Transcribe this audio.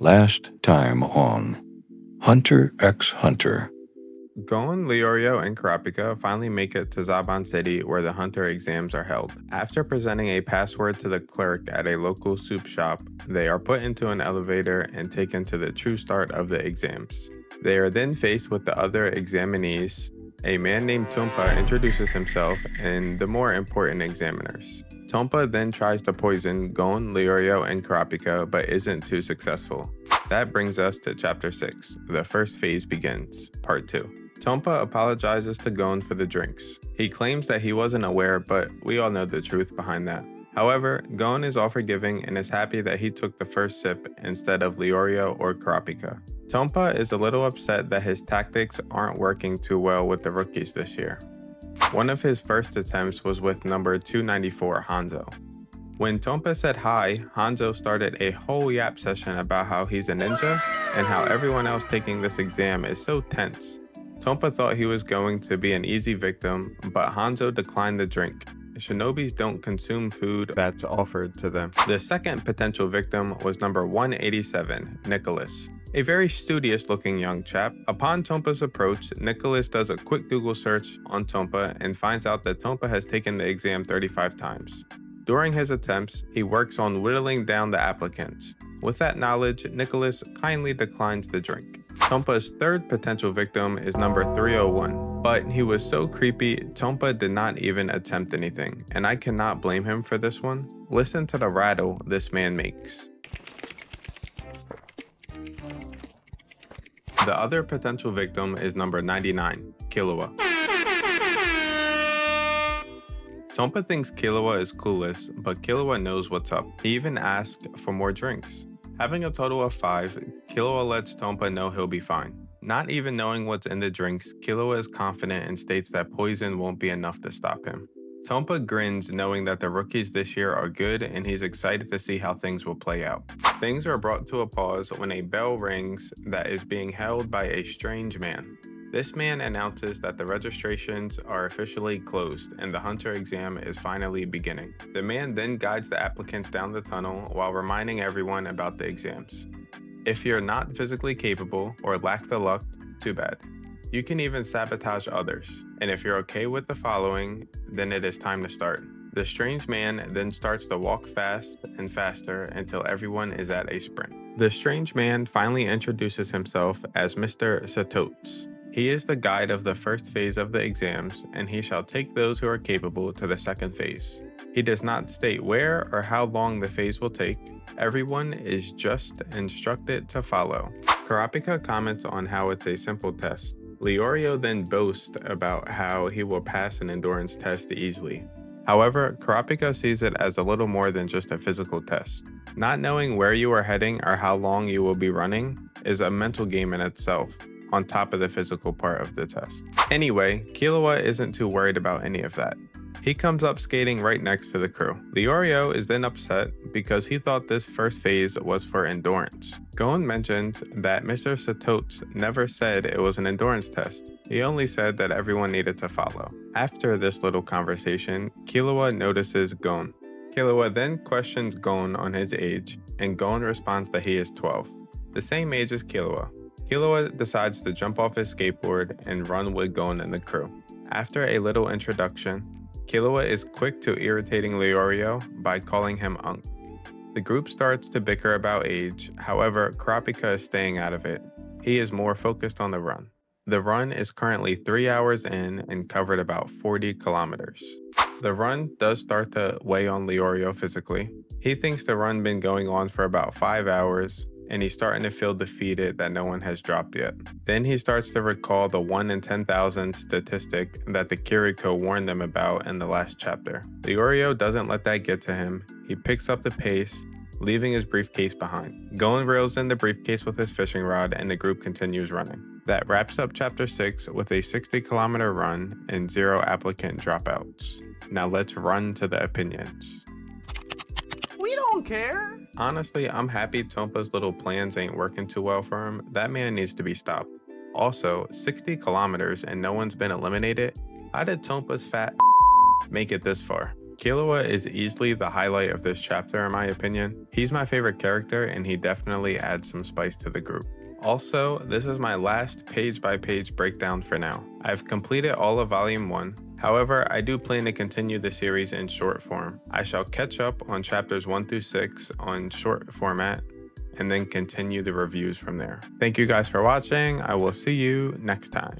Last time on Hunter x Hunter. Gon, Leorio, and Kurapika finally make it to Zaban City where the hunter exams are held. After presenting a password to the clerk at a local soup shop, they are put into an elevator and taken to the true start of the exams. They are then faced with the other examinees. A man named Tonpa introduces himself and the more important examiners. Tonpa then tries to poison Gon, Leorio, and Kurapika but isn't too successful. That brings us to Chapter 6. The first phase begins, Part 2. Tonpa apologizes to Gon for the drinks. He claims that he wasn't aware, but we all know the truth behind that. However, Gon is all forgiving and is happy that he took the first sip instead of Leorio or Kurapika. Tonpa is a little upset that his tactics aren't working too well with the rookies this year. One of his first attempts was with number 294, Hanzo. When Tonpa said hi, Hanzo started a whole yap session about how he's a ninja and how everyone else taking this exam is so tense. Tonpa thought he was going to be an easy victim, but Hanzo declined the drink. Shinobis don't consume food that's offered to them. The second potential victim was number 187, Nicholas. A very studious looking young chap. Upon Tonpa's approach, Nicholas does a quick Google search on Tonpa and finds out that Tonpa has taken the exam 35 times. During his attempts, he works on whittling down the applicants. With that knowledge, Nicholas kindly declines the drink. Tompa's third potential victim is number 301, but he was so creepy, Tonpa did not even attempt anything, and I cannot blame him for this one. Listen to the rattle this man makes. The other potential victim is number 99, Killua. Tonpa thinks Killua is clueless, but Killua knows what's up. He even asks for more drinks. Having a total of 5, Killua lets Tonpa know he'll be fine. Not even knowing what's in the drinks, Killua is confident and states that poison won't be enough to stop him. Tonpa grins knowing that the rookies this year are good and he's excited to see how things will play out. Things are brought to a pause when a bell rings that is being held by a strange man. This man announces that the registrations are officially closed and the hunter exam is finally beginning. The man then guides the applicants down the tunnel while reminding everyone about the exams. If you're not physically capable or lack the luck, too bad. You can even sabotage others. And if you're okay with the following, then it is time to start. The strange man then starts to walk fast and faster until everyone is at a sprint. The strange man finally introduces himself as Mr. Satotes. He is the guide of the first phase of the exams, and he shall take those who are capable to the second phase. He does not state where or how long the phase will take. Everyone is just instructed to follow. Kurapika comments on how it's a simple test. Leorio then boasts about how he will pass an endurance test easily. However, Kurapika sees it as a little more than just a physical test. Not knowing where you are heading or how long you will be running is a mental game in itself, on top of the physical part of the test. Anyway, Killua isn't too worried about any of that. He comes up skating right next to the crew. Leorio is then upset because he thought this first phase was for endurance. Gon mentions that Mr. Satotes never said it was an endurance test. He only said that everyone needed to follow. After this little conversation, Killua notices Gon. Killua then questions Gon on his age, and Gon responds that he is 12, the same age as Killua. Killua decides to jump off his skateboard and run with Gon and the crew. After a little introduction, Killua is quick to irritating Leorio by calling him Unk. The group starts to bicker about age, however, Kurapika is staying out of it. He is more focused on the run. The run is currently 3 hours in and covered about 40 kilometers. The run does start to weigh on Leorio physically. He thinks the run been going on for about 5 hours, and he's starting to feel defeated that no one has dropped yet. Then he starts to recall the 1 in 10,000 statistic that the Kiriko warned them about in the last chapter. Leorio doesn't let that get to him. He picks up the pace, leaving his briefcase behind. Gon reels in the briefcase with his fishing rod and the group continues running. That wraps up chapter 6 with a 60-kilometer run and 0 applicant dropouts. Now let's run to the opinions. We don't care. Honestly, I'm happy Tompa's little plans ain't working too well for him. That man needs to be stopped. Also, 60 kilometers and no one's been eliminated? How did Tompa's fat make it this far? Killua is easily the highlight of this chapter in my opinion. He's my favorite character and he definitely adds some spice to the group. Also, this is my last page-by-page breakdown for now. I've completed all of Volume 1. However, I do plan to continue the series in short form. I shall catch up on chapters 1 through 6 on short format and then continue the reviews from there. Thank you guys for watching. I will see you next time.